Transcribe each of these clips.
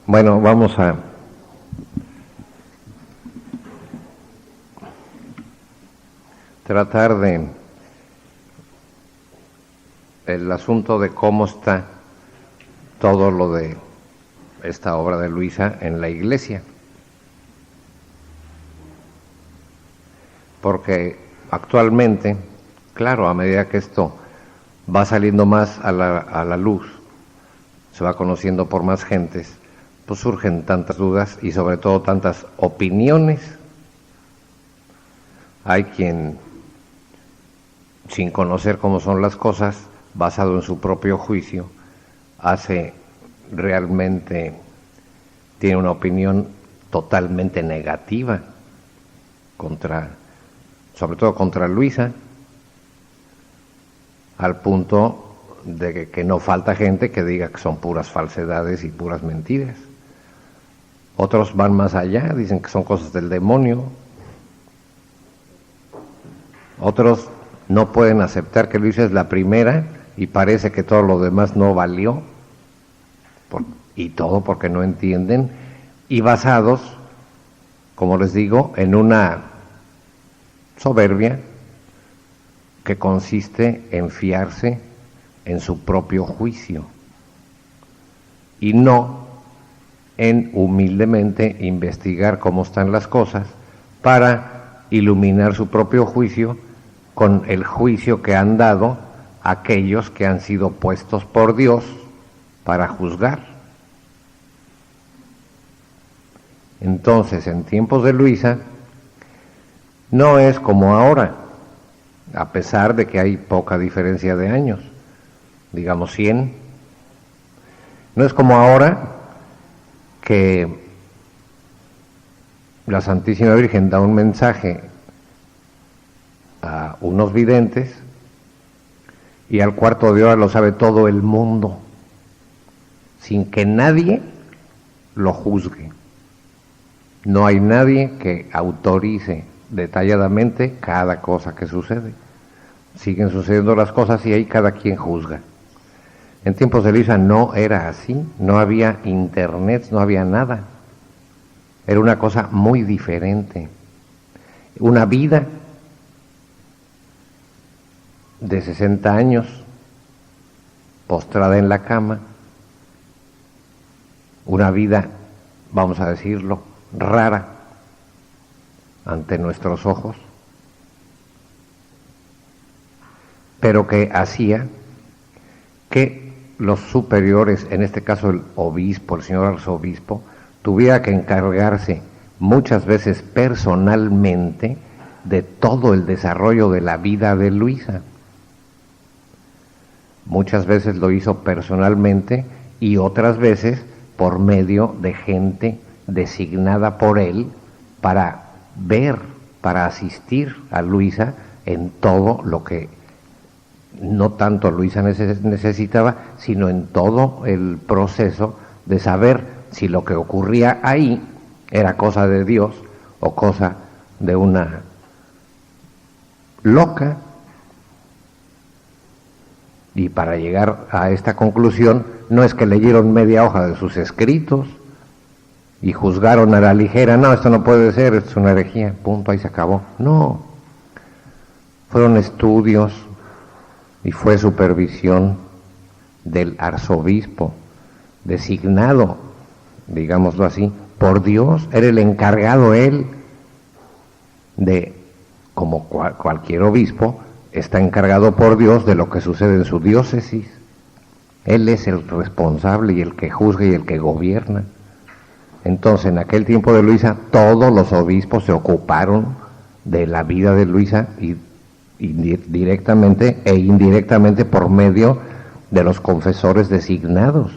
Bueno, vamos a tratar de el asunto de cómo está todo lo de esta obra de Luisa en la iglesia. Porque actualmente, claro, a medida que esto va saliendo más a la luz, se va conociendo por más gentes, pues surgen tantas dudas y sobre todo tantas opiniones. Hay quien, sin conocer cómo son las cosas, basado en su propio juicio, tiene una opinión totalmente negativa sobre todo contra Luisa, al punto de que no falta gente que diga que son puras falsedades y puras mentiras. Otros van más allá, dicen que son cosas del demonio. Otros no pueden aceptar que Luisa es la primera y parece que todo lo demás no valió, y todo porque no entienden, y basados, como les digo, en una soberbia que consiste en fiarse en su propio juicio y no en humildemente investigar cómo están las cosas para iluminar su propio juicio con el juicio que han dado aquellos que han sido puestos por Dios para juzgar. Entonces, en tiempos de Luisa, no es como ahora, a pesar de que hay poca diferencia de años, digamos 100, no es como ahora que la Santísima Virgen da un mensaje a unos videntes y al cuarto de hora lo sabe todo el mundo, sin que nadie lo juzgue. No hay nadie que autorice detalladamente cada cosa que sucede. Siguen sucediendo las cosas y ahí cada quien juzga. En tiempos de Luisa no era así, no había internet, no había nada. Era una cosa muy diferente. Una vida de 60 años, postrada en la cama, una vida, vamos a decirlo, rara ante nuestros ojos, pero que hacía que los superiores, en este caso el obispo, el señor arzobispo, tuviera que encargarse muchas veces personalmente de todo el desarrollo de la vida de Luisa. Muchas veces lo hizo personalmente y otras veces por medio de gente designada por él para ver, para asistir a Luisa en todo lo que no tanto Luisa necesitaba, sino en todo el proceso de saber si lo que ocurría ahí era cosa de Dios o cosa de una loca. Y para llegar a esta conclusión, no es que leyeron media hoja de sus escritos y juzgaron a la ligera, no, esto no puede ser, esto es una herejía, punto, ahí se acabó. No, fueron estudios y fue supervisión del arzobispo, designado, digámoslo así, por Dios. Era el encargado él de, como cualquier obispo, está encargado por Dios de lo que sucede en su diócesis. Él es el responsable y el que juzga y el que gobierna. Entonces, en aquel tiempo de Luisa, todos los obispos se ocuparon de la vida de Luisa y directamente e indirectamente por medio de los confesores designados,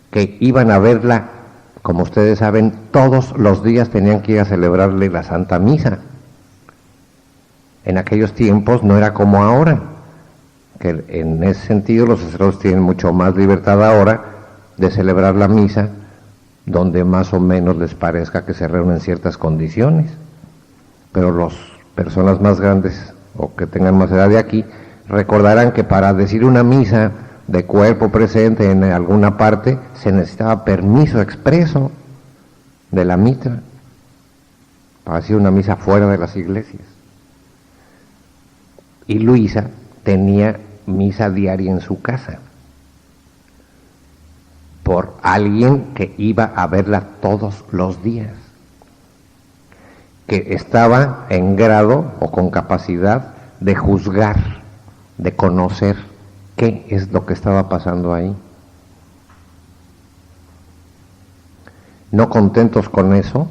que iban a verla, como ustedes saben, todos los días tenían que ir a celebrarle la Santa Misa. En aquellos tiempos no era como ahora, que en ese sentido los sacerdotes tienen mucho más libertad ahora de celebrar la misa donde más o menos les parezca que se reúnen ciertas condiciones, pero las personas más grandes o que tengan más edad de aquí recordarán que para decir una misa de cuerpo presente en alguna parte se necesitaba permiso expreso de la mitra para hacer una misa fuera de las iglesias. Y Luisa tenía misa diaria en su casa por alguien que iba a verla todos los días, que estaba en grado o con capacidad de juzgar, de conocer qué es lo que estaba pasando ahí. No contentos con eso,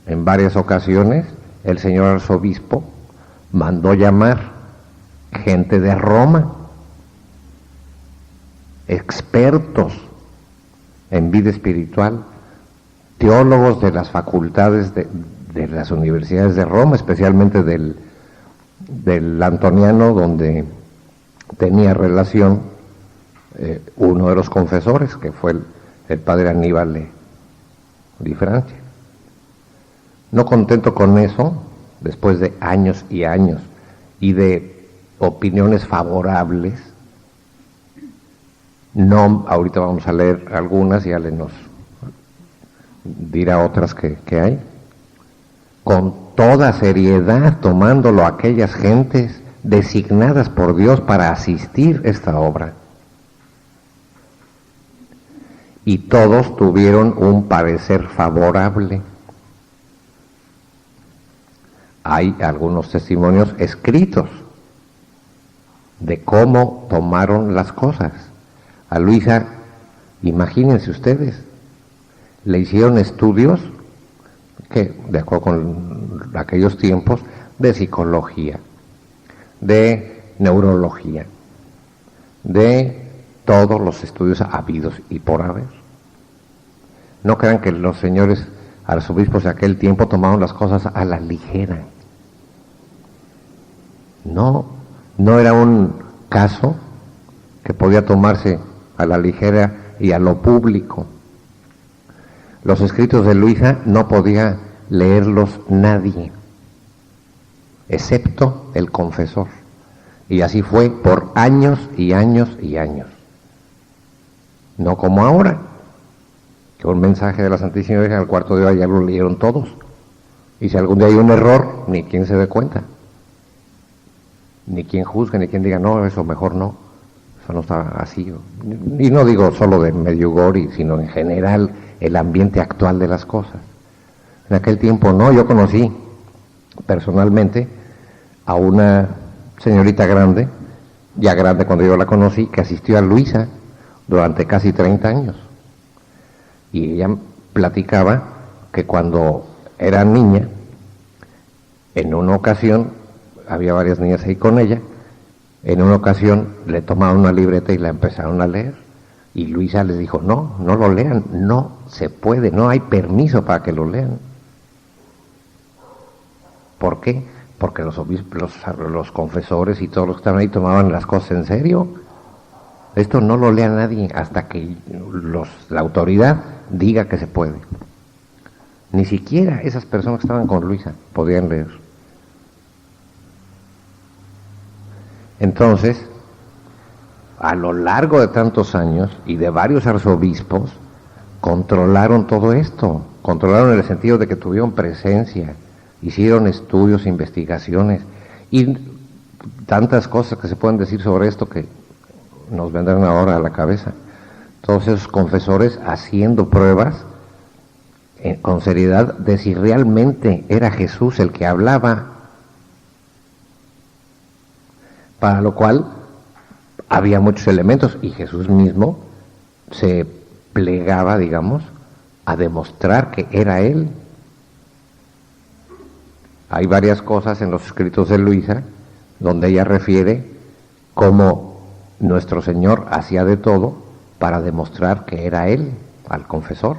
en varias ocasiones el señor arzobispo mandó llamar gente de Roma, expertos en vida espiritual, teólogos de las facultades de las universidades de Roma, especialmente del Antoniano, donde tenía relación uno de los confesores, que fue el padre Aníbal de Francia. No contento con eso, después de años y años y de opiniones favorables, no, ahorita vamos a leer algunas y Ale nos dirá otras que hay, con toda seriedad tomándolo a aquellas gentes designadas por Dios para asistir a esta obra. Y todos tuvieron un parecer favorable. Hay algunos testimonios escritos de cómo tomaron las cosas. A Luisa, imagínense ustedes, le hicieron estudios que, de acuerdo con aquellos tiempos, de psicología, de neurología, de todos los estudios habidos y por haber. No crean que los señores arzobispos de aquel tiempo tomaron las cosas a la ligera. No era un caso que podía tomarse a la ligera y a lo público. Los escritos de Luisa no podía leerlos nadie, excepto el confesor. Y así fue por años y años y años. No como ahora, que un mensaje de la Santísima Virgen al cuarto de hora ya lo leyeron todos. Y si algún día hay un error, ni quien se dé cuenta. Ni quien juzgue, ni quien diga, no, eso mejor no. Eso no está así. Y no digo solo de Medjugorje, sino en general el ambiente actual de las cosas. En aquel tiempo no, yo conocí personalmente a una señorita grande, ya grande cuando yo la conocí, que asistió a Luisa durante casi 30 años. Y ella platicaba que cuando era niña, en una ocasión, había varias niñas ahí con ella, en una ocasión le tomaron una libreta y la empezaron a leer. Y Luisa les dijo, no lo lean, no se puede, no hay permiso para que lo lean. ¿Por qué? Porque los obispos, los confesores y todos los que estaban ahí tomaban las cosas en serio. Esto no lo lea nadie hasta que la autoridad diga que se puede. Ni siquiera esas personas que estaban con Luisa podían leer. Entonces, a lo largo de tantos años y de varios arzobispos, controlaron todo esto. Controlaron en el sentido de que tuvieron presencia, hicieron estudios, investigaciones y tantas cosas que se pueden decir sobre esto que nos vendrán ahora a la cabeza. Todos esos confesores haciendo pruebas con seriedad de si realmente era Jesús el que hablaba, para lo cual había muchos elementos y Jesús mismo se plegaba, digamos, a demostrar que era Él. Hay varias cosas en los escritos de Luisa donde ella refiere cómo nuestro Señor hacía de todo para demostrar que era Él, al confesor.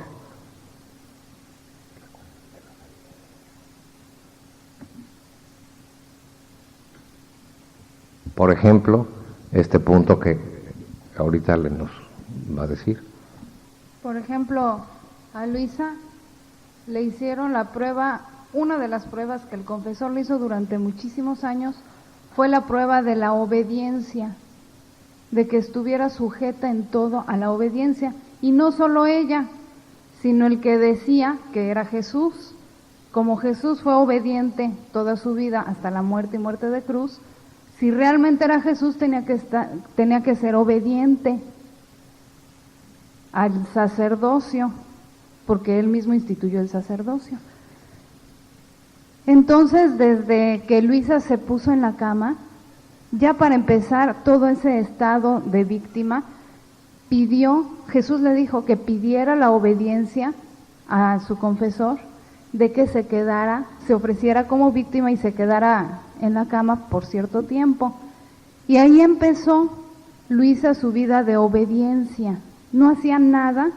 Por ejemplo, este punto que ahorita le nos va a decir. Por ejemplo, a Luisa le hicieron la prueba, una de las pruebas que el confesor le hizo durante muchísimos años fue la prueba de la obediencia, de que estuviera sujeta en todo a la obediencia. Y no solo ella, sino el que decía que era Jesús. Como Jesús fue obediente toda su vida hasta la muerte y muerte de cruz, si realmente era Jesús tenía que ser obediente al sacerdocio, porque él mismo instituyó el sacerdocio. Entonces, desde que Luisa se puso en la cama, ya para empezar todo ese estado de víctima, Jesús le dijo que pidiera la obediencia a su confesor, de que se ofreciera como víctima y se quedara en la cama por cierto tiempo. Y ahí empezó Luisa su vida de obediencia. No hacía nada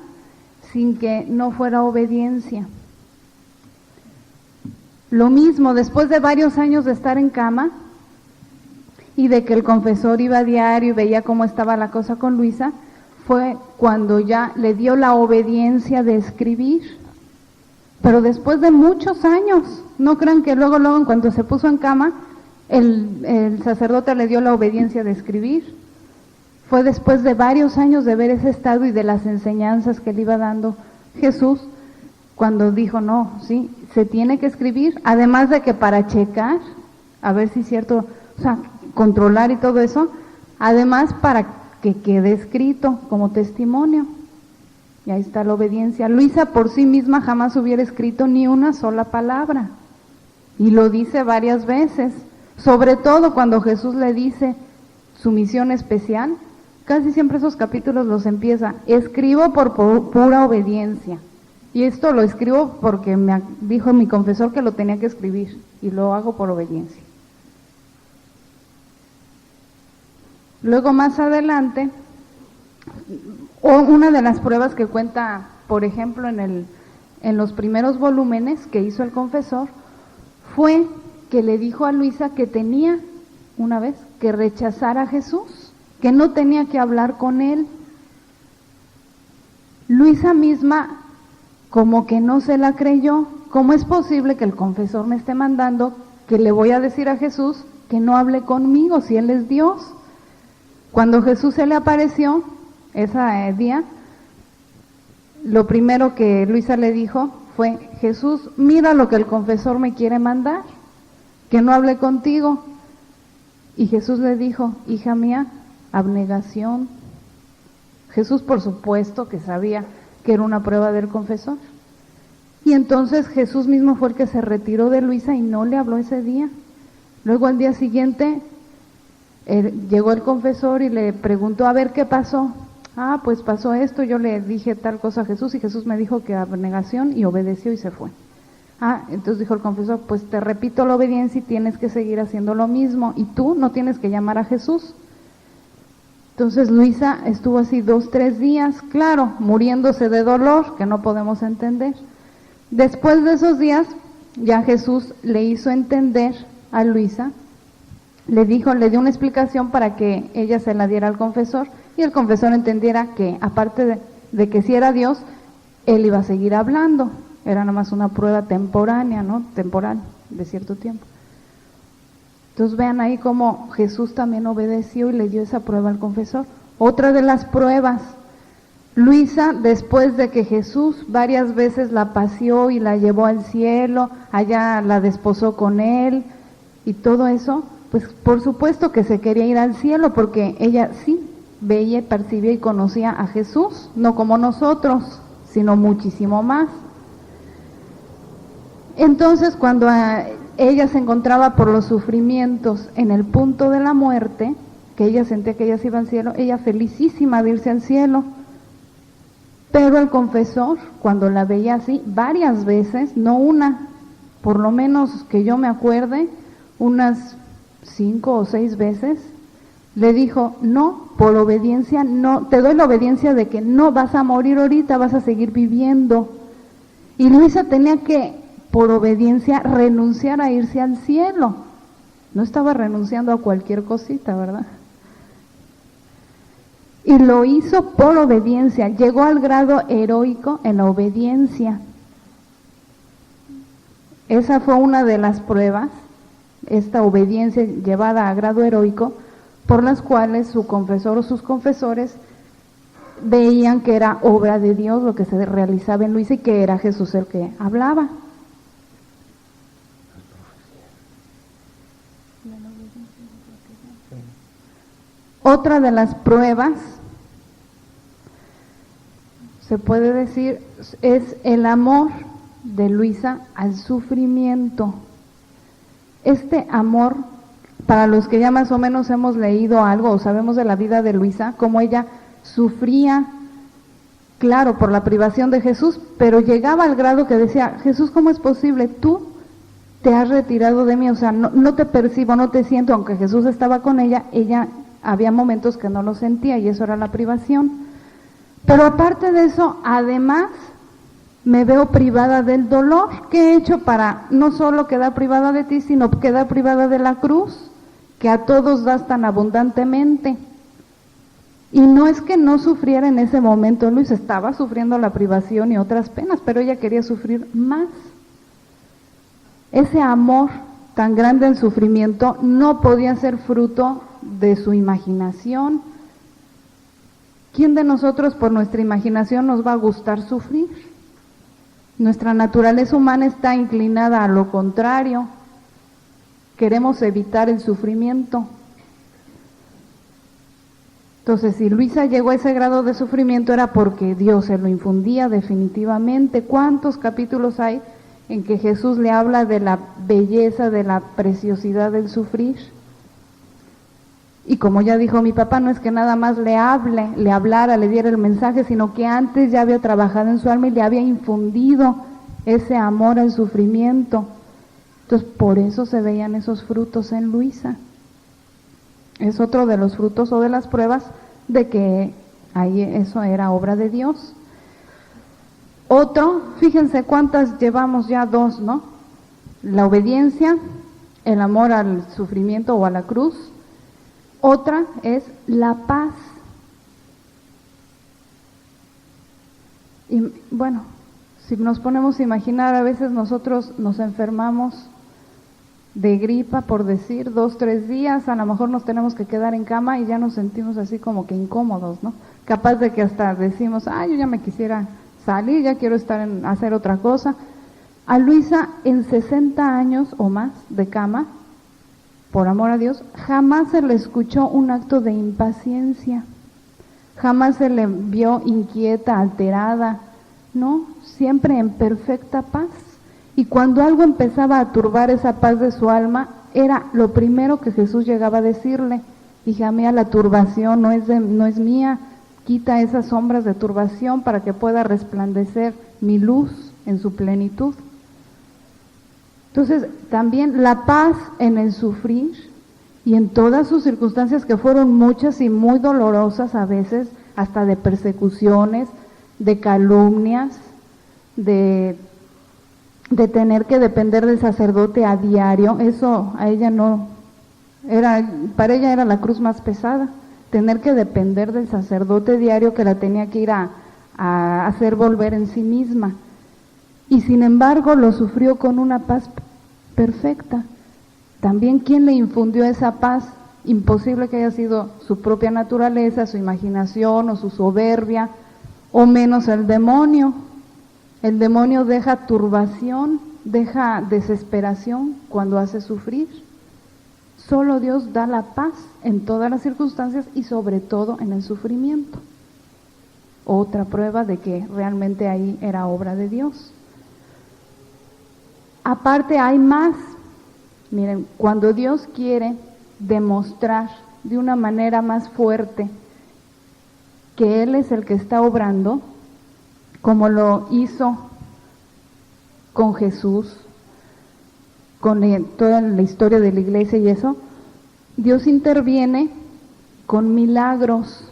sin que no fuera obediencia. Lo mismo, después de varios años de estar en cama y de que el confesor iba a diario y veía cómo estaba la cosa con Luisa, fue cuando ya le dio la obediencia de escribir. Pero después de muchos años, no crean que luego en cuanto se puso en cama, el sacerdote le dio la obediencia de escribir. Fue después de varios años de ver ese estado y de las enseñanzas que le iba dando Jesús, cuando dijo, no, sí, se tiene que escribir, además de que para checar, a ver si es cierto, o sea, controlar y todo eso, además para que quede escrito como testimonio. Y ahí está la obediencia. Luisa por sí misma jamás hubiera escrito ni una sola palabra. Y lo dice varias veces, sobre todo cuando Jesús le dice su misión especial, casi siempre esos capítulos los empieza, escribo por pura obediencia. Y esto lo escribo porque me dijo mi confesor que lo tenía que escribir, y lo hago por obediencia. Luego más adelante, una de las pruebas que cuenta, por ejemplo, en los primeros volúmenes que hizo el confesor, fue que le dijo a Luisa que tenía, una vez, que rechazar a Jesús, que no tenía que hablar con él. Luisa misma como que no se la creyó. ¿Cómo es posible que el confesor me esté mandando que le voy a decir a Jesús que no hable conmigo si él es Dios? Cuando Jesús se le apareció ese día, lo primero que Luisa le dijo fue, Jesús, mira lo que el confesor me quiere mandar, que no hable contigo. Y Jesús le dijo, hija mía, abnegación. Jesús por supuesto que sabía que era una prueba del confesor. Y entonces Jesús mismo fue el que se retiró de Luisa y no le habló ese día. Luego al día siguiente llegó el confesor y le preguntó, a ver, ¿qué pasó? Ah, pues pasó esto, yo le dije tal cosa a Jesús y Jesús me dijo que abnegación y obedeció y se fue. Ah, entonces dijo el confesor, pues te repito la obediencia y tienes que seguir haciendo lo mismo y tú no tienes que llamar a Jesús. Entonces Luisa estuvo así 2-3 días, claro, muriéndose de dolor, que no podemos entender. Después de esos días, ya Jesús le hizo entender a Luisa, le dio una explicación para que ella se la diera al confesor y el confesor entendiera que aparte de que si era Dios, él iba a seguir hablando, era nada más una prueba temporánea, ¿no? Temporal, de cierto tiempo. Entonces vean ahí cómo Jesús también obedeció y le dio esa prueba al confesor. Otra de las pruebas, Luisa, después de que Jesús varias veces la paseó y la llevó al cielo, allá la desposó con él y todo eso, pues por supuesto que se quería ir al cielo porque ella sí veía, percibía y conocía a Jesús, no como nosotros, sino muchísimo más. Entonces cuando ella se encontraba por los sufrimientos en el punto de la muerte, que ella sentía que ella se iba al cielo, ella felicísima de irse al cielo, pero el confesor, cuando la veía así, varias veces, no una, por lo menos que yo me acuerde, unas 5 o 6 veces, le dijo, no, por obediencia, no, te doy la obediencia de que no vas a morir ahorita, vas a seguir viviendo. Y Luisa tenía que, por obediencia, renunciar a irse al cielo. No estaba renunciando a cualquier cosita, ¿verdad? Y lo hizo por obediencia, llegó al grado heroico en la obediencia. Esa fue una de las pruebas esta obediencia llevada a grado heroico, por las cuales su confesor o sus confesores veían que era obra de Dios lo que se realizaba en Luisa y que era Jesús el que hablaba. Otra de las pruebas, se puede decir, es el amor de Luisa al sufrimiento. Este amor, para los que ya más o menos hemos leído algo o sabemos de la vida de Luisa, como ella sufría, claro, por la privación de Jesús, pero llegaba al grado que decía, Jesús, ¿cómo es posible? Tú te has retirado de mí, o sea, no te percibo, no te siento, aunque Jesús estaba con ella había momentos que no lo sentía y eso era la privación. Pero aparte de eso, además, me veo privada del dolor. ¿Qué he hecho para no solo quedar privada de ti, sino quedar privada de la cruz, que a todos das tan abundantemente? Y no es que no sufriera en ese momento, Luis estaba sufriendo la privación y otras penas, pero ella quería sufrir más. Ese amor tan grande en sufrimiento no podía ser fruto de su imaginación. ¿Quién de nosotros por nuestra imaginación nos va a gustar sufrir? Nuestra naturaleza humana está inclinada a lo contrario. Queremos evitar el sufrimiento. Entonces, si Luisa llegó a ese grado de sufrimiento era porque Dios se lo infundía definitivamente. ¿Cuántos capítulos hay en que Jesús le habla de la belleza, de la preciosidad del sufrir? Y como ya dijo mi papá, no es que nada más le hablara, le diera el mensaje, sino que antes ya había trabajado en su alma y le había infundido ese amor al sufrimiento. Entonces, por eso se veían esos frutos en Luisa. Es otro de los frutos o de las pruebas de que ahí eso era obra de Dios. Otro, fíjense cuántas llevamos ya, dos, ¿no? La obediencia, el amor al sufrimiento o a la cruz. Otra es la paz. Y bueno, si nos ponemos a imaginar, a veces nosotros nos enfermamos de gripa, por decir, 2, 3 días, a lo mejor nos tenemos que quedar en cama y ya nos sentimos así como que incómodos, ¿no? Capaz de que hasta decimos, yo ya me quisiera salir, ya quiero hacer otra cosa. A Luisa, en 60 años o más de cama, por amor a Dios, jamás se le escuchó un acto de impaciencia, jamás se le vio inquieta, alterada, ¿no? Siempre en perfecta paz. Y cuando algo empezaba a turbar esa paz de su alma, era lo primero que Jesús llegaba a decirle: hija mía, la turbación no es mía, quita esas sombras de turbación para que pueda resplandecer mi luz en su plenitud. Entonces, también la paz en el sufrir y en todas sus circunstancias, que fueron muchas y muy dolorosas a veces, hasta de persecuciones, de calumnias, de tener que depender del sacerdote a diario. Eso a ella para ella era la cruz más pesada, tener que depender del sacerdote diario que la tenía que ir a hacer volver en sí misma. Y sin embargo lo sufrió con una paz perfecta. También, ¿quién le infundió esa paz? Imposible que haya sido su propia naturaleza, su imaginación o su soberbia, o menos el demonio. El demonio deja turbación, deja desesperación cuando hace sufrir. Solo Dios da la paz en todas las circunstancias y sobre todo en el sufrimiento. Otra prueba de que realmente ahí era obra de Dios. Aparte hay más. Miren, cuando Dios quiere demostrar de una manera más fuerte que Él es el que está obrando, como lo hizo con Jesús, con toda la historia de la iglesia y eso, Dios interviene con milagros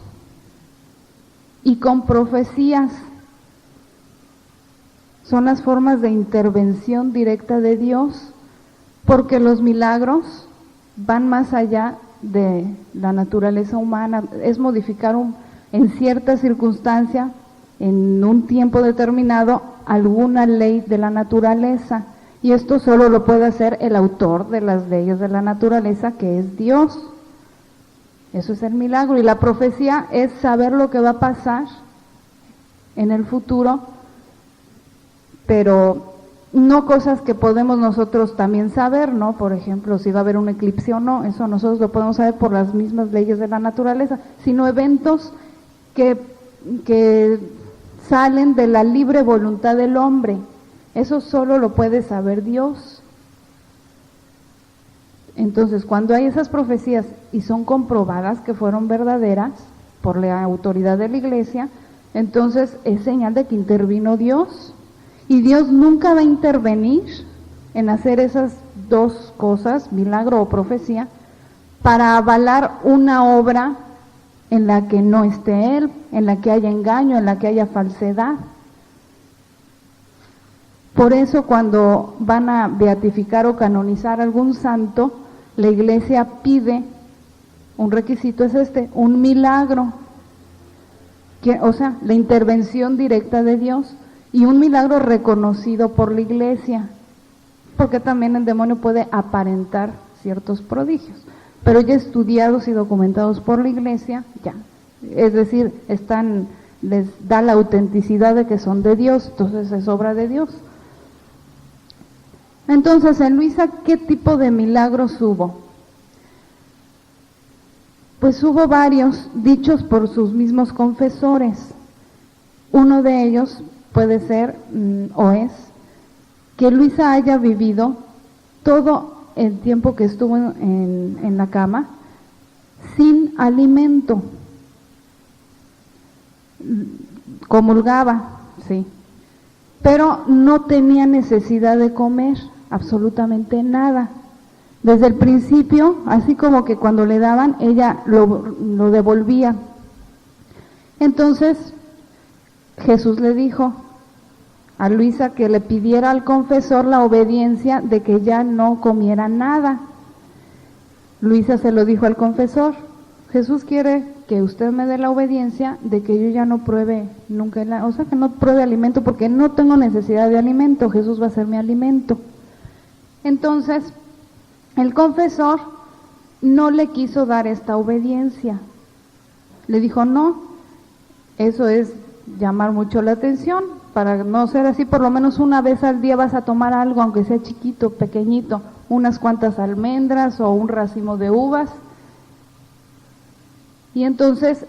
y con profecías. Son las formas de intervención directa de Dios, porque los milagros van más allá de la naturaleza humana. Es modificar en cierta circunstancia, en un tiempo determinado, alguna ley de la naturaleza. Y esto solo lo puede hacer el autor de las leyes de la naturaleza, que es Dios. Eso es el milagro. Y la profecía es saber lo que va a pasar en el futuro, pero no cosas que podemos nosotros también saber, ¿no? Por ejemplo, si va a haber un eclipse o no, eso nosotros lo podemos saber por las mismas leyes de la naturaleza, sino eventos que salen de la libre voluntad del hombre. Eso solo lo puede saber Dios. Entonces, cuando hay esas profecías y son comprobadas que fueron verdaderas por la autoridad de la Iglesia, entonces es señal de que intervino Dios. Y Dios nunca va a intervenir en hacer esas dos cosas, milagro o profecía, para avalar una obra en la que no esté Él, en la que haya engaño, en la que haya falsedad. Por eso cuando van a beatificar o canonizar algún santo, la Iglesia pide, un requisito es un milagro, o sea, la intervención directa de Dios, y un milagro reconocido por la Iglesia, porque también el demonio puede aparentar ciertos prodigios, pero ya estudiados y documentados por la Iglesia, ya, es decir, les da la autenticidad de que son de Dios, entonces es obra de Dios. Entonces, en Luisa, ¿qué tipo de milagros hubo? Pues hubo varios dichos por sus mismos confesores. Uno de ellos puede ser, o es, que Luisa haya vivido todo el tiempo que estuvo en la cama sin alimento. Comulgaba, sí, pero no tenía necesidad de comer absolutamente nada. Desde el principio, así como que cuando le daban, ella lo devolvía. Entonces, Jesús le dijo a Luisa que le pidiera al confesor la obediencia de que ya no comiera nada. Luisa se lo dijo al confesor: Jesús quiere que usted me dé la obediencia de que yo ya no pruebe nunca, o sea, que no pruebe alimento, porque no tengo necesidad de alimento, Jesús va a ser mi alimento. Entonces, el confesor no le quiso dar esta obediencia. Le dijo: no, eso es llamar mucho la atención, para no ser así, por lo menos una vez al día vas a tomar algo, aunque sea chiquito, pequeñito, unas cuantas almendras o un racimo de uvas. Y entonces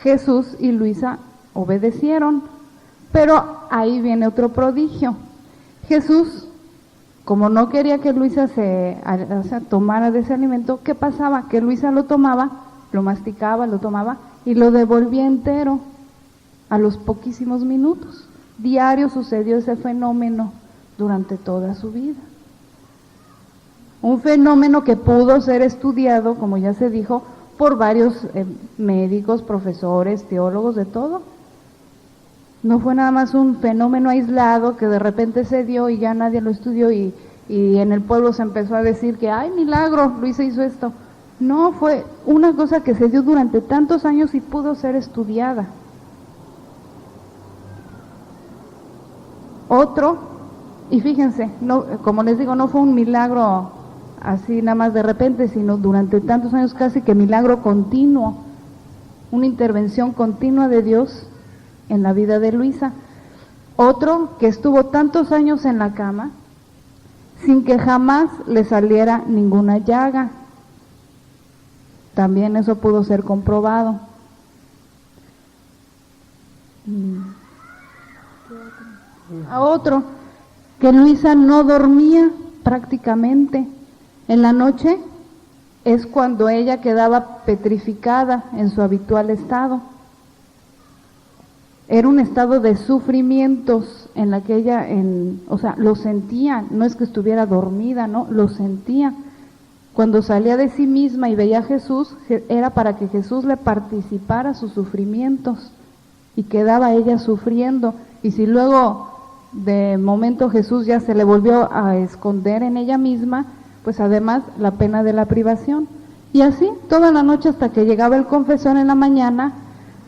Jesús y Luisa obedecieron, pero ahí viene otro prodigio. Jesús, como no quería que Luisa se tomara de ese alimento, ¿qué pasaba? Que Luisa lo tomaba, lo masticaba, lo tomaba y lo devolvía entero a los poquísimos minutos. Diario sucedió ese fenómeno durante toda su vida. Un fenómeno que pudo ser estudiado, como ya se dijo, por varios médicos, profesores, teólogos, de todo. No fue nada más un fenómeno aislado que de repente se dio y ya nadie lo estudió y en el pueblo se empezó a decir que ¡ay, milagro! Luisa hizo esto. No, fue una cosa que se dio durante tantos años y pudo ser estudiada. Otro, y fíjense, no, como les digo, no fue un milagro así nada más de repente, sino durante tantos años, casi que milagro continuo, una intervención continua de Dios en la vida de Luisa. Otro que estuvo tantos años en la cama sin que jamás le saliera ninguna llaga. También eso pudo ser comprobado. A otro, que Luisa no dormía prácticamente. En la noche es cuando ella quedaba petrificada en su habitual estado. Era un estado de sufrimientos en la que ella, o sea, lo sentía, no es que estuviera dormida, no, lo sentía. Cuando salía de sí misma y veía a Jesús, era para que Jesús le participara sus sufrimientos y quedaba ella sufriendo. Y si luego de momento Jesús ya se le volvió a esconder en ella misma, pues además la pena de la privación. Y así toda la noche hasta que llegaba el confesor en la mañana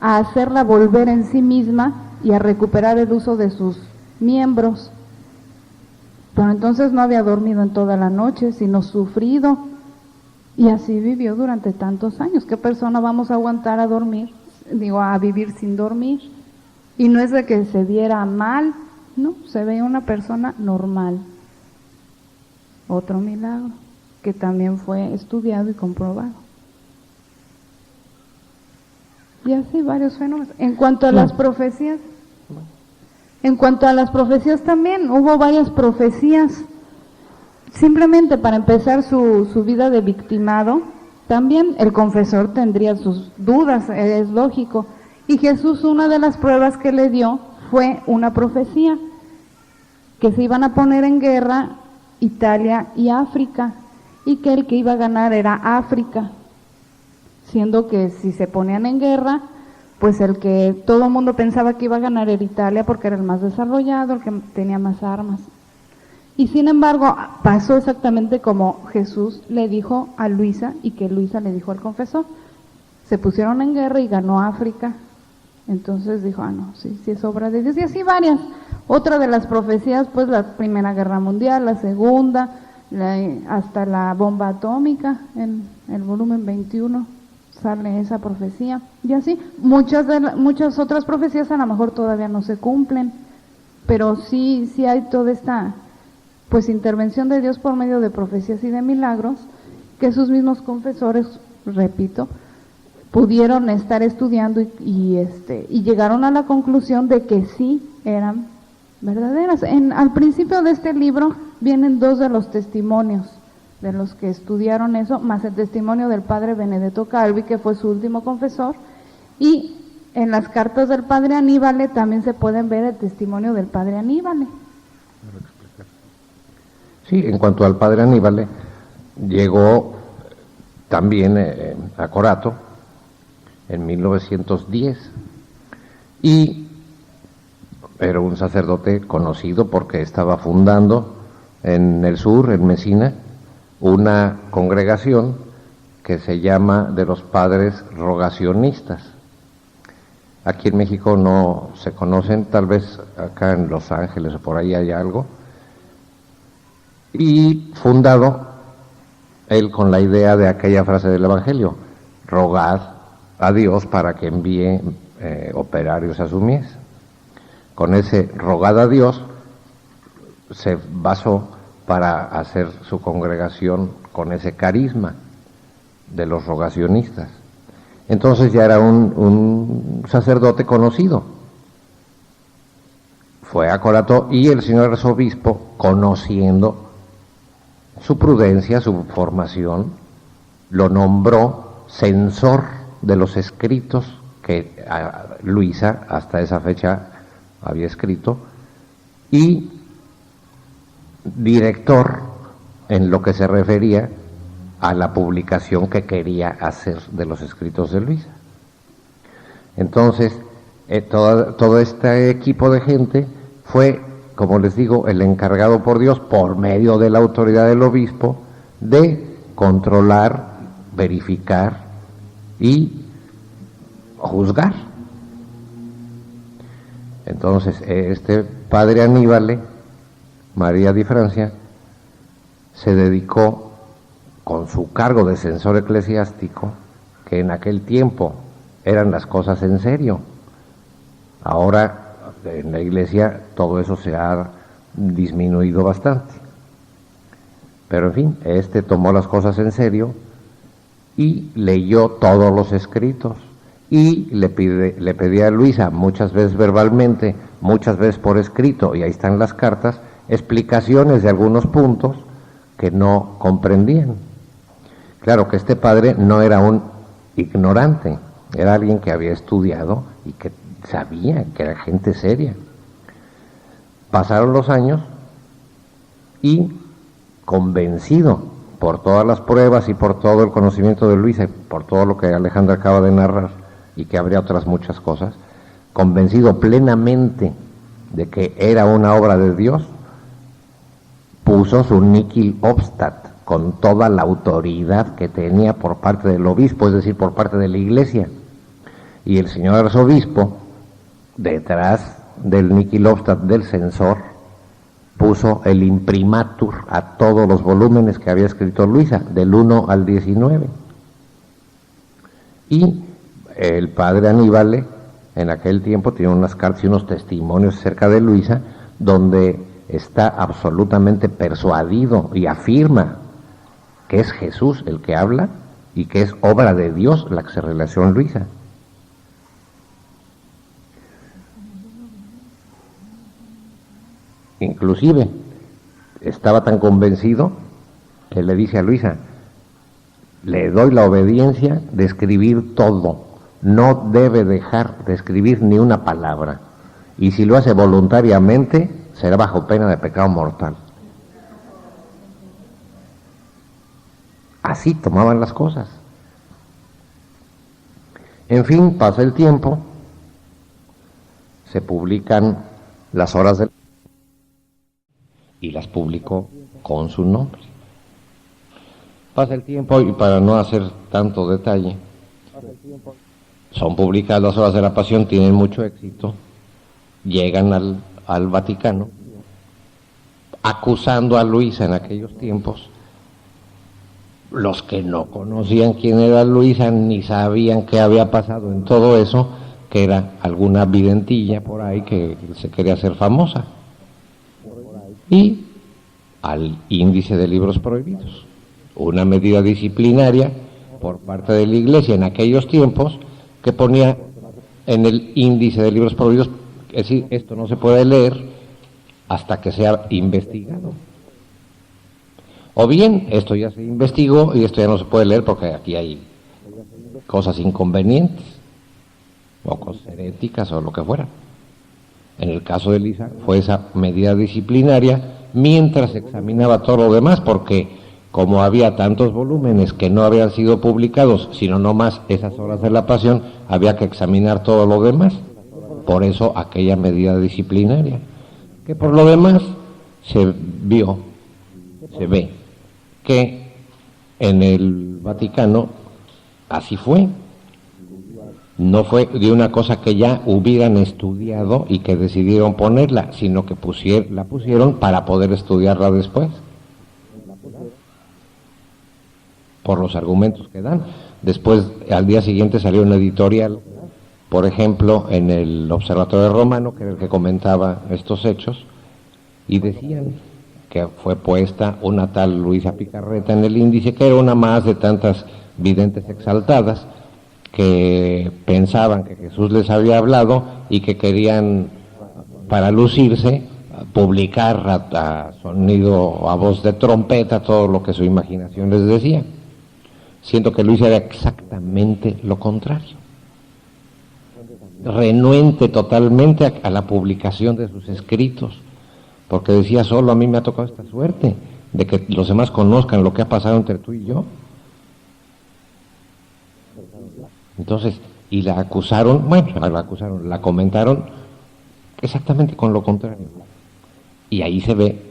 a hacerla volver en sí misma y a recuperar el uso de sus miembros. Pero entonces no había dormido en toda la noche, sino sufrido. Y así vivió durante tantos años. ¿Qué persona vamos a aguantar a dormir? A vivir sin dormir. Y no es de que se viera mal, no, se veía una persona normal. Otro milagro que también fue estudiado y comprobado. Y así varios fenómenos. En cuanto a las profecías, también hubo varias profecías. Simplemente para empezar su vida de victimado, también el confesor tendría sus dudas, es lógico. Y Jesús, una de las pruebas que le dio fue una profecía, que se iban a poner en guerra Italia y África, y que el que iba a ganar era África, siendo que si se ponían en guerra, pues el que todo el mundo pensaba que iba a ganar era Italia porque era el más desarrollado, el que tenía más armas. Y sin embargo, pasó exactamente como Jesús le dijo a Luisa y que Luisa le dijo al confesor. Se pusieron en guerra y ganó África. Entonces dijo, no, sí es obra de Dios. Y así varias. Otra de las profecías, pues la Primera Guerra Mundial, la Segunda, hasta la bomba atómica, en el volumen 21 sale esa profecía. Y así, muchas otras profecías a lo mejor todavía no se cumplen, pero sí hay toda esta pues intervención de Dios por medio de profecías y de milagros, que sus mismos confesores, repito, pudieron estar estudiando y llegaron a la conclusión de que sí eran verdaderas. Al principio de este libro vienen 2 de los testimonios de los que estudiaron eso, más el testimonio del padre Benedetto Calvi, que fue su último confesor, y en las cartas del padre Aníbal también se pueden ver el testimonio del padre Aníbal. Sí, en cuanto al padre Aníbal, llegó también a Corato en 1910 y era un sacerdote conocido porque estaba fundando en el sur, en Mesina, una congregación que se llama de los padres rogacionistas. Aquí en México no se conocen, tal vez acá en Los Ángeles o por ahí hay algo. Y fundado él con la idea de aquella frase del Evangelio: rogad a Dios para que envíe operarios a su mies. Con ese rogad a Dios se basó para hacer su congregación con ese carisma de los rogacionistas. Entonces ya era un sacerdote conocido. Fue a Corato y el señor arzobispo, conociendo su prudencia, su formación, lo nombró censor de los escritos que Luisa hasta esa fecha había escrito, y director en lo que se refería a la publicación que quería hacer de los escritos de Luisa. Entonces, todo este equipo de gente fue, como les digo, el encargado por Dios, por medio de la autoridad del obispo, de controlar, verificar y juzgar. Entonces, este padre Aníbal María di Francia se dedicó, con su cargo de censor eclesiástico, que en aquel tiempo eran las cosas en serio. Ahora en la iglesia todo eso se ha disminuido bastante. Pero en fin, tomó las cosas en serio y leyó todos los escritos y le pedía a Luisa, muchas veces verbalmente, muchas veces por escrito, y ahí están las cartas, explicaciones de algunos puntos que no comprendían. Claro que este padre no era un ignorante, era alguien que había estudiado y que sabía que era gente seria. Pasaron los años y, convencido por todas las pruebas y por todo el conocimiento de Luisa y por todo lo que Alejandra acaba de narrar, y que habría otras muchas cosas, convencido plenamente de que era una obra de Dios, puso su nihil obstat con toda la autoridad que tenía por parte del obispo, es decir, por parte de la iglesia. Y el señor arzobispo, detrás del nihil obstat del censor, puso el imprimatur a todos los volúmenes que había escrito Luisa, del 1 al 19. Y el padre Aníbal, en aquel tiempo, tiene unas cartas y unos testimonios acerca de Luisa, donde está absolutamente persuadido y afirma que es Jesús el que habla y que es obra de Dios la que se relaciona con Luisa. Inclusive estaba tan convencido que le dice a Luisa: le doy la obediencia de escribir todo, no debe dejar de escribir ni una palabra, y si lo hace voluntariamente será bajo pena de pecado mortal. Así tomaban las cosas. En fin, pasa el tiempo, se publican las horas del... y las publicó con su nombre. Pasa el tiempo y para no hacer tanto detalle, son publicadas las horas de la Pasión, tienen mucho éxito, llegan al Vaticano, acusando a Luisa en aquellos tiempos. Los que no conocían quién era Luisa ni sabían qué había pasado en todo eso, que era alguna videntilla por ahí que se quería hacer famosa. Y al índice de libros prohibidos, una medida disciplinaria por parte de la Iglesia en aquellos tiempos que ponía en el índice de libros prohibidos, es decir, esto no se puede leer hasta que sea investigado. O bien, esto ya se investigó y esto ya no se puede leer porque aquí hay cosas inconvenientes, o cosas heréticas o lo que fuera. En el caso de Luisa fue esa medida disciplinaria mientras examinaba todo lo demás, porque como había tantos volúmenes que no habían sido publicados, sino nomás esas horas de la Pasión, había que examinar todo lo demás. Por eso aquella medida disciplinaria, que por lo demás se ve que en el Vaticano así fue. No fue de una cosa que ya hubieran estudiado y que decidieron ponerla, sino que la pusieron para poder estudiarla después, por los argumentos que dan. Después, al día siguiente salió una editorial, por ejemplo, en el Observatorio Romano, que era el que comentaba estos hechos, y decían que fue puesta una tal Luisa Picarreta en el índice, que era una más de tantas videntes exaltadas que pensaban que Jesús les había hablado y que querían, para lucirse, publicar a sonido, a voz de trompeta, todo lo que su imaginación les decía. Siento que Luisa era exactamente lo contrario, renuente totalmente a la publicación de sus escritos, porque decía: solo a mí me ha tocado esta suerte de que los demás conozcan lo que ha pasado entre tú y yo. Entonces, y la acusaron, la comentaron exactamente con lo contrario. Y ahí se ve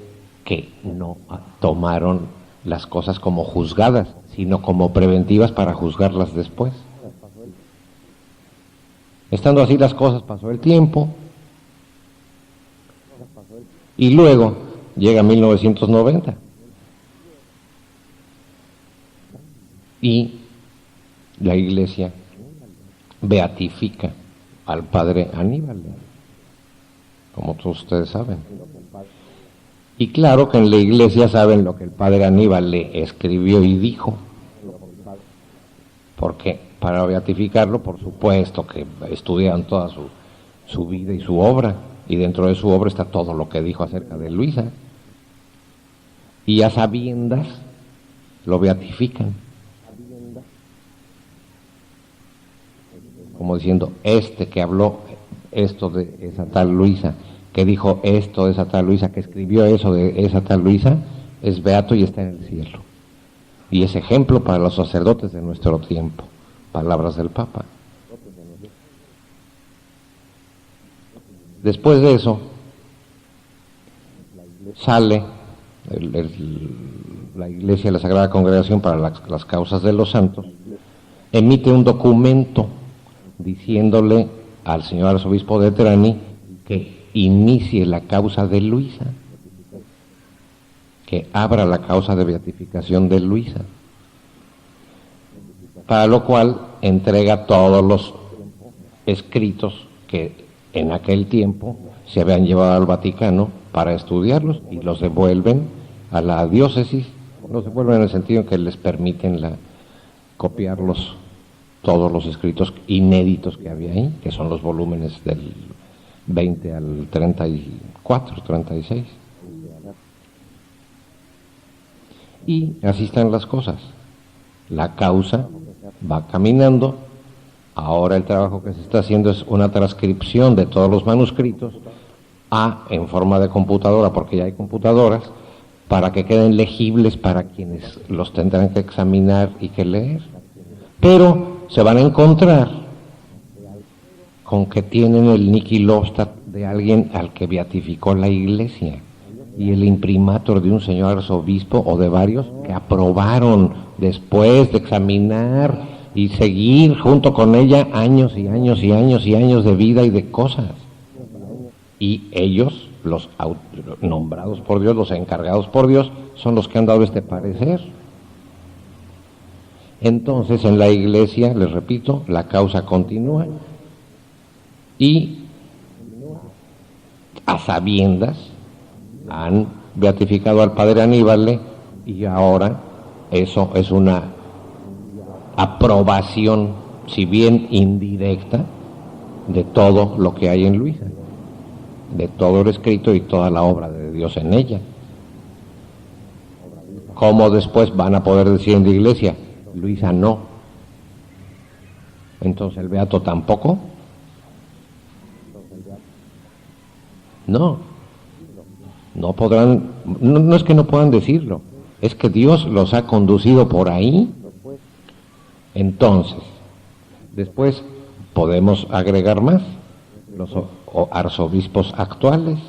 que no tomaron las cosas como juzgadas, sino como preventivas para juzgarlas después. Estando así las cosas, pasó el tiempo, y luego llega 1990, y la Iglesia beatifica al padre Aníbal, como todos ustedes saben. Y claro que en la Iglesia saben lo que el padre Aníbal le escribió y dijo, porque para beatificarlo, por supuesto que estudian toda su vida y su obra, y dentro de su obra está todo lo que dijo acerca de Luisa, y a sabiendas lo beatifican, como diciendo: este que habló esto de esa tal Luisa, que dijo esto de esa tal Luisa, que escribió eso de esa tal Luisa, es beato y está en el cielo. Y es ejemplo para los sacerdotes de nuestro tiempo. Palabras del Papa. Después de eso, sale la Iglesia de la Sagrada Congregación para las Causas de los Santos, emite un documento diciéndole al señor arzobispo de Trani que inicie la causa de Luisa, que abra la causa de beatificación de Luisa, para lo cual entrega todos los escritos que en aquel tiempo se habían llevado al Vaticano para estudiarlos y los devuelven a la diócesis, los devuelven en el sentido en que les permiten copiarlos, todos los escritos inéditos que había ahí, que son los volúmenes del 20 al 34, 36. Y así están las cosas. La causa va caminando. Ahora el trabajo que se está haciendo es una transcripción de todos los manuscritos en forma de computadora, porque ya hay computadoras, para que queden legibles para quienes los tendrán que examinar y que leer. Pero se van a encontrar con que tienen el Niquilostat de alguien al que beatificó la Iglesia y el imprimatur de un señor arzobispo o de varios que aprobaron después de examinar y seguir junto con ella años y años y años y años de vida y de cosas. Y ellos, los nombrados por Dios, los encargados por Dios, son los que han dado este parecer. Entonces, en la Iglesia, les repito, la causa continúa y a sabiendas han beatificado al padre Aníbal y ahora eso es una aprobación, si bien indirecta, de todo lo que hay en Luisa, de todo lo escrito y toda la obra de Dios en ella. ¿Cómo después van a poder decir en la Iglesia, Luisa no? Entonces el beato tampoco. No podrán, no es que no puedan decirlo, es que Dios los ha conducido por ahí. Entonces, después podemos agregar más, los arzobispos actuales,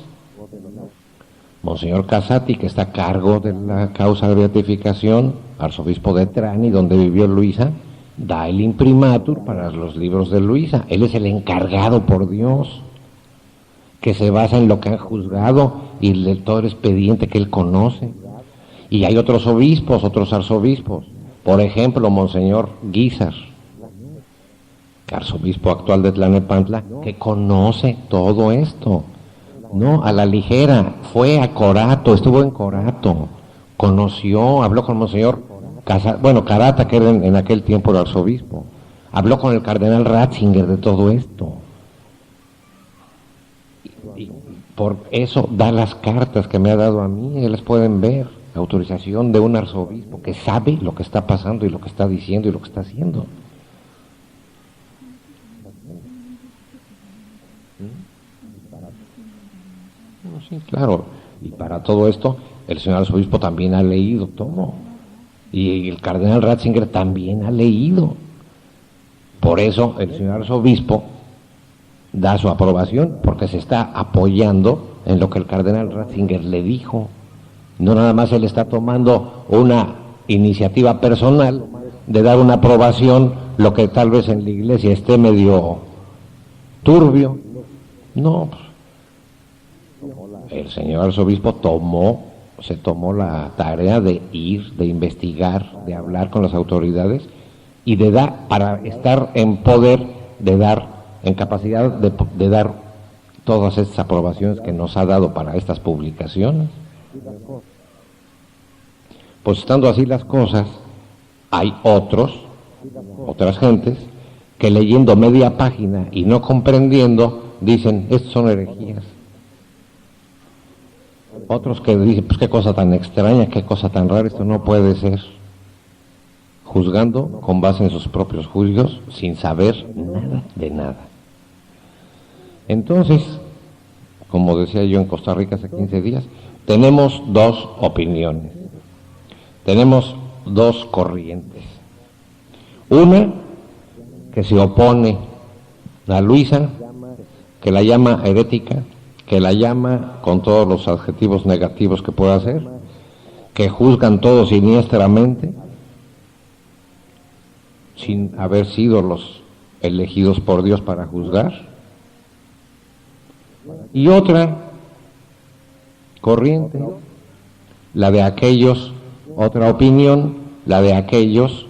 Monseñor Casati, que está a cargo de la causa de beatificación, arzobispo de Trani, donde vivió Luisa, da el imprimatur para los libros de Luisa. Él es el encargado por Dios, que se basa en lo que han juzgado y todo el expediente que él conoce. Y hay otros obispos, otros arzobispos, por ejemplo, Monseñor Guízar, arzobispo actual de Tlalnepantla, que conoce todo esto. No, a la ligera, fue a Corato, estuvo en Corato, conoció, habló con Monseñor Carata, que era en aquel tiempo el arzobispo, habló con el cardenal Ratzinger de todo esto. Y por eso da las cartas que me ha dado a mí, las pueden ver, autorización de un arzobispo que sabe lo que está pasando y lo que está diciendo y lo que está haciendo. Sí, claro, y para todo esto el señor arzobispo también ha leído todo, y el cardenal Ratzinger también ha leído. Por eso el señor arzobispo da su aprobación, porque se está apoyando en lo que el cardenal Ratzinger le dijo. No nada más él está tomando una iniciativa personal de dar una aprobación, lo que tal vez en la Iglesia esté medio turbio. No, el señor arzobispo se tomó la tarea de ir, de investigar, de hablar con las autoridades y de dar, para estar en poder de dar, en capacidad de dar todas estas aprobaciones que nos ha dado para estas publicaciones. Pues estando así las cosas, hay otras gentes, que leyendo media página y no comprendiendo, dicen, estos son herejías. Otros que dicen, pues qué cosa tan extraña, qué cosa tan rara, esto no puede ser. Juzgando con base en sus propios juicios, sin saber nada de nada. Entonces, como decía yo en Costa Rica hace 15 días, tenemos dos opiniones. Tenemos dos corrientes. Una que se opone a Luisa, que la llama herética, que la llama con todos los adjetivos negativos que pueda hacer, que juzgan todo siniestramente, sin haber sido los elegidos por Dios para juzgar. Y otra corriente la de aquellos, otra opinión, la de aquellos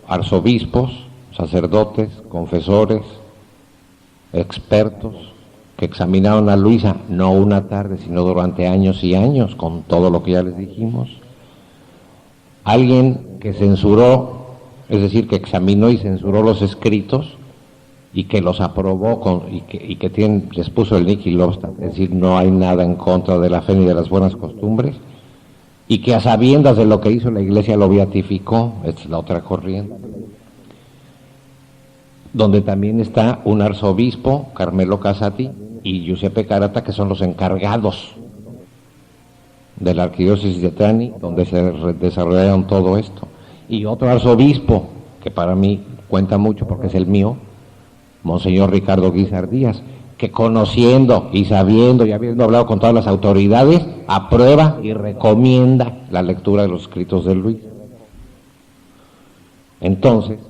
arzobispos, sacerdotes, confesores, expertos, que examinaron a Luisa, no una tarde, sino durante años y años, con todo lo que ya les dijimos. Alguien que censuró, es decir, que examinó y censuró los escritos y que los aprobó y que les puso el Nihilostat, es decir, no hay nada en contra de la fe ni de las buenas costumbres, y que a sabiendas de lo que hizo la Iglesia lo beatificó, es la otra corriente. Donde también está un arzobispo, Carmelo Casati, y Giuseppe Carata, que son los encargados de la arquidiócesis de Trani, donde se desarrollaron todo esto. Y otro arzobispo, que para mí cuenta mucho porque es el mío, Monseñor Ricardo Guizar Díaz, que conociendo y sabiendo y habiendo hablado con todas las autoridades, aprueba y recomienda la lectura de los escritos de Luis. Entonces,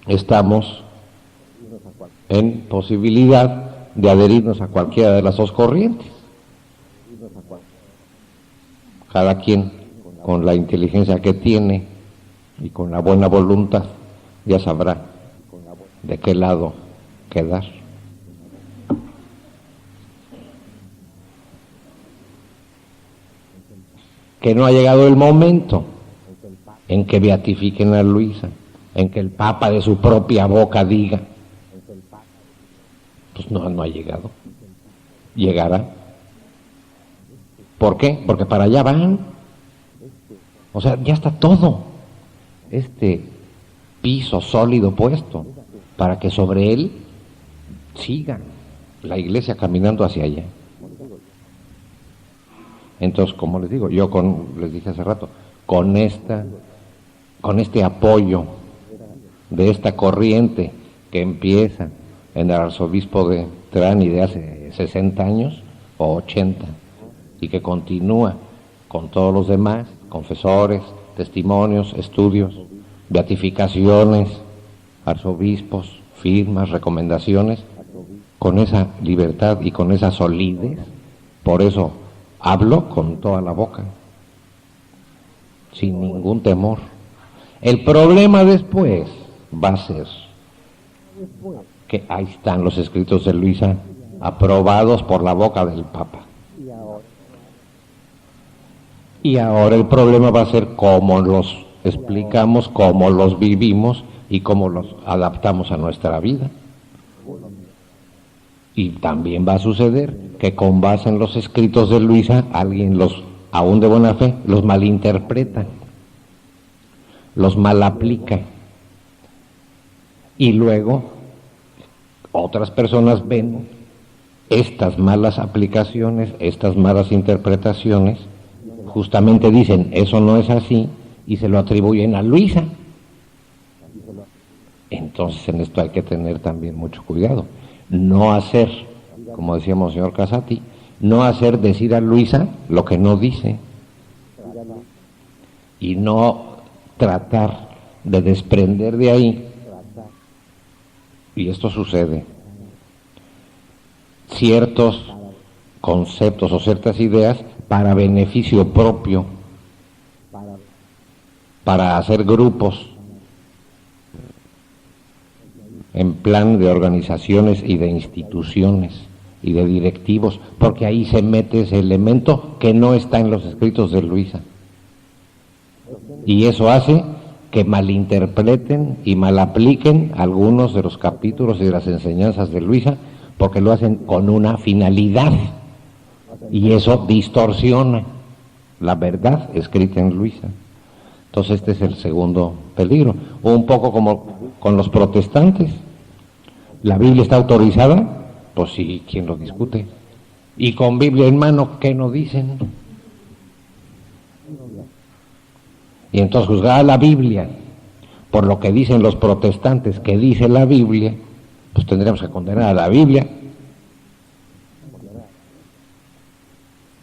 estamos en posibilidad de adherirnos a cualquiera de las dos corrientes. Cada quien, con la inteligencia que tiene y con la buena voluntad, ya sabrá de qué lado quedar. Que no ha llegado el momento en que beatifiquen a Luisa, en que el Papa de su propia boca diga, pues no ha llegado. Llegará. ¿Por qué? Porque para allá van. O sea, ya está todo este piso sólido puesto para que sobre él siga la Iglesia caminando hacia allá. Entonces, como les digo, les dije hace rato, con este apoyo de esta corriente que empieza en el arzobispo de Trani de hace 60 años o 80 y que continúa con todos los demás, confesores, testimonios, estudios, beatificaciones, arzobispos, firmas, recomendaciones, con esa libertad y con esa solidez. Por eso hablo con toda la boca, sin ningún temor. El problema después va a ser que ahí están los escritos de Luisa aprobados por la boca del Papa. Y ahora el problema va a ser cómo los explicamos, cómo los vivimos y cómo los adaptamos a nuestra vida. Y también va a suceder que con base en los escritos de Luisa, alguien aún de buena fe, los malinterpreta, los malaplica. Y luego otras personas ven estas malas aplicaciones, estas malas interpretaciones, justamente dicen, eso no es así, y se lo atribuyen a Luisa. Entonces en esto hay que tener también mucho cuidado. No hacer, como decíamos señor Casati, no hacer decir a Luisa lo que no dice. Y no tratar de desprender de ahí, y esto sucede, ciertos conceptos o ciertas ideas para beneficio propio, para hacer grupos en plan de organizaciones y de instituciones y de directivos, porque ahí se mete ese elemento que no está en los escritos de Luisa. Y eso hace que malinterpreten y malapliquen algunos de los capítulos y de las enseñanzas de Luisa, porque lo hacen con una finalidad, y eso distorsiona la verdad escrita en Luisa. Entonces este es el segundo peligro. Un poco como con los protestantes. ¿La Biblia está autorizada? Pues sí, ¿quién lo discute? Y con Biblia en mano, ¿qué no dicen? Y entonces juzgar a la Biblia por lo que dicen los protestantes que dice la Biblia, pues tendríamos que condenar a la Biblia.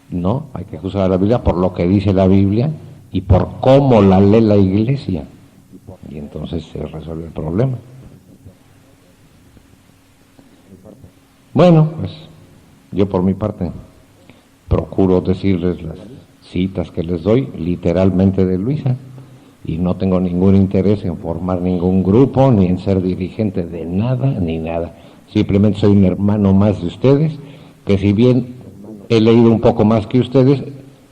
No, hay que juzgar a la Biblia por lo que dice la Biblia y por cómo la lee la Iglesia. Y entonces se resuelve el problema. Bueno, pues yo por mi parte procuro decirles las citas que les doy literalmente de Luisa, y no tengo ningún interés en formar ningún grupo, ni en ser dirigente de nada, ni nada. Simplemente soy un hermano más de ustedes, que si bien he leído un poco más que ustedes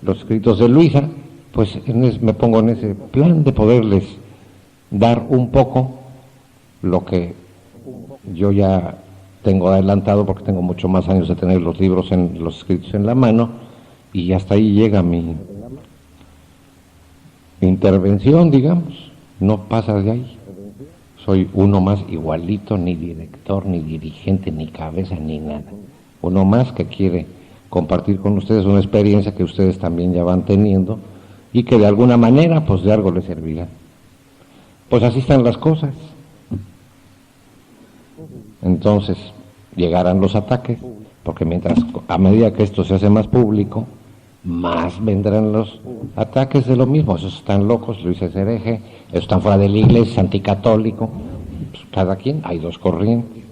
los escritos de Luisa, pues me pongo en ese plan de poderles dar un poco lo que yo ya tengo adelantado, porque tengo mucho más años de tener los libros, los escritos en la mano, y hasta ahí llega mi intervención, digamos, no pasa de ahí. Soy uno más igualito, ni director, ni dirigente, ni cabeza, ni nada. Uno más que quiere compartir con ustedes una experiencia que ustedes también ya van teniendo y que de alguna manera, pues de algo les servirá. Pues así están las cosas. Entonces, llegarán los ataques, porque a medida que esto se hace más público, más vendrán los ataques de lo mismo. Esos están locos, Luis es hereje, esos están fuera de la iglesia, es anticatólico. Pues cada quien, hay dos corrientes.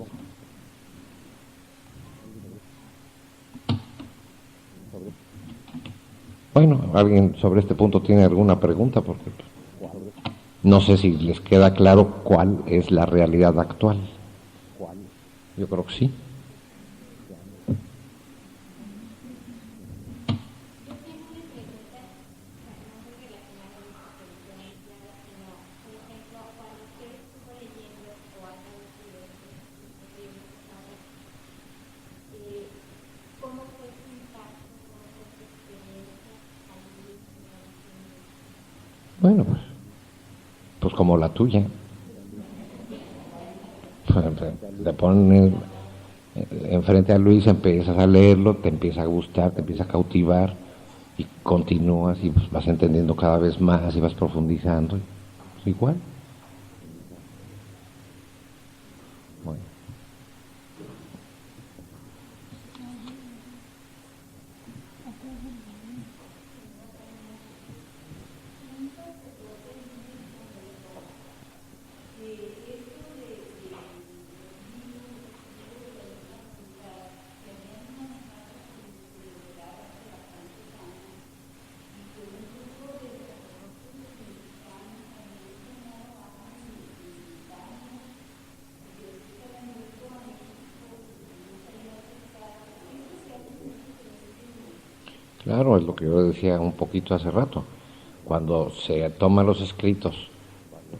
Bueno, ¿alguien sobre este punto tiene alguna pregunta? Porque no sé si les queda claro cuál es la realidad actual. Yo creo que sí. Bueno, pues como la tuya. Te ponen enfrente a Luis, empiezas a leerlo, te empieza a gustar, te empieza a cautivar y continúas y pues vas entendiendo cada vez más y vas profundizando. Igual. Bueno. Claro, es lo que yo decía un poquito hace rato. Cuando se toman los escritos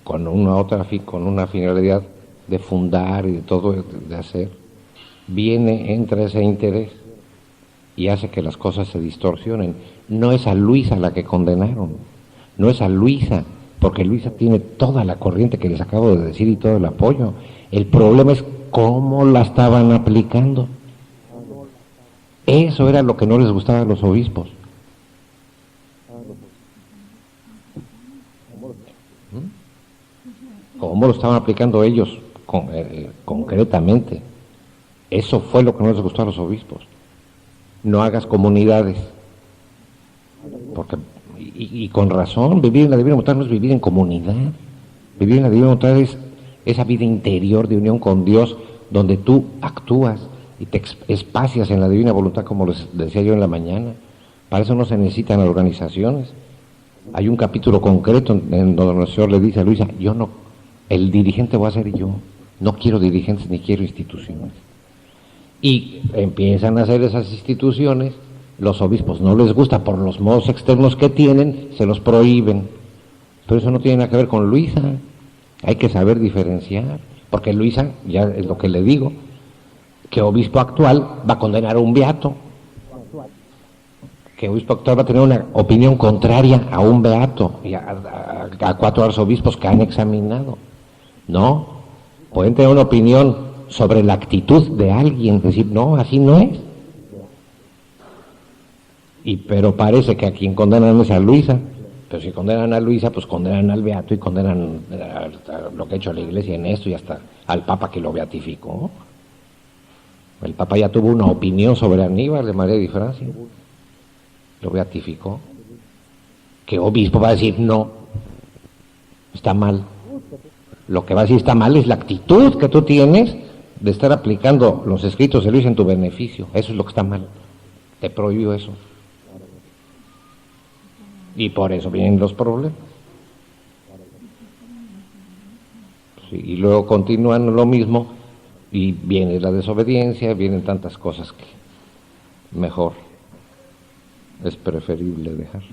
con una finalidad de fundar y de todo, de hacer, entra ese interés y hace que las cosas se distorsionen. No es a Luisa la que condenaron, no es a Luisa, porque Luisa tiene toda la corriente que les acabo de decir y todo el apoyo. El problema es cómo la estaban aplicando. Eso era lo que no les gustaba a los obispos. ¿Cómo lo estaban aplicando ellos concretamente? Eso fue lo que no les gustó a los obispos. No hagas comunidades. Porque, y con razón, vivir en la Divina Voluntad no es vivir en comunidad. Vivir en la Divina Voluntad es esa vida interior de unión con Dios, donde tú actúas y te espacias en la Divina Voluntad, como les decía yo en la mañana. Para eso no se necesitan organizaciones. Hay un capítulo concreto en donde el Señor le dice a Luisa, el dirigente voy a ser yo, no quiero dirigentes ni quiero instituciones. Y empiezan a hacer esas instituciones, los obispos no les gusta por los modos externos que tienen, se los prohíben. Pero eso no tiene nada que ver con Luisa, hay que saber diferenciar, porque Luisa, ya es lo que le digo, que obispo actual va a condenar a un beato, que obispo actual va a tener una opinión contraria a un beato y a 4 arzobispos que han examinado. No, pueden tener una opinión sobre la actitud de alguien, decir, no, así no es. Pero parece que a quien condenan es a Luisa, pero si condenan a Luisa, pues condenan al beato y condenan lo que ha hecho la Iglesia en esto y hasta al Papa que lo beatificó. El Papa ya tuvo una opinión sobre Aníbal de María de Francia, lo beatificó. ¿Qué obispo va a decir no? Está mal. Lo que va a decir está mal es la actitud que tú tienes de estar aplicando los escritos de Luis en tu beneficio. Eso es lo que está mal. Te prohíbo eso. Y por eso vienen los problemas. Sí, y luego continúan lo mismo y viene la desobediencia, vienen tantas cosas que mejor es preferible dejar.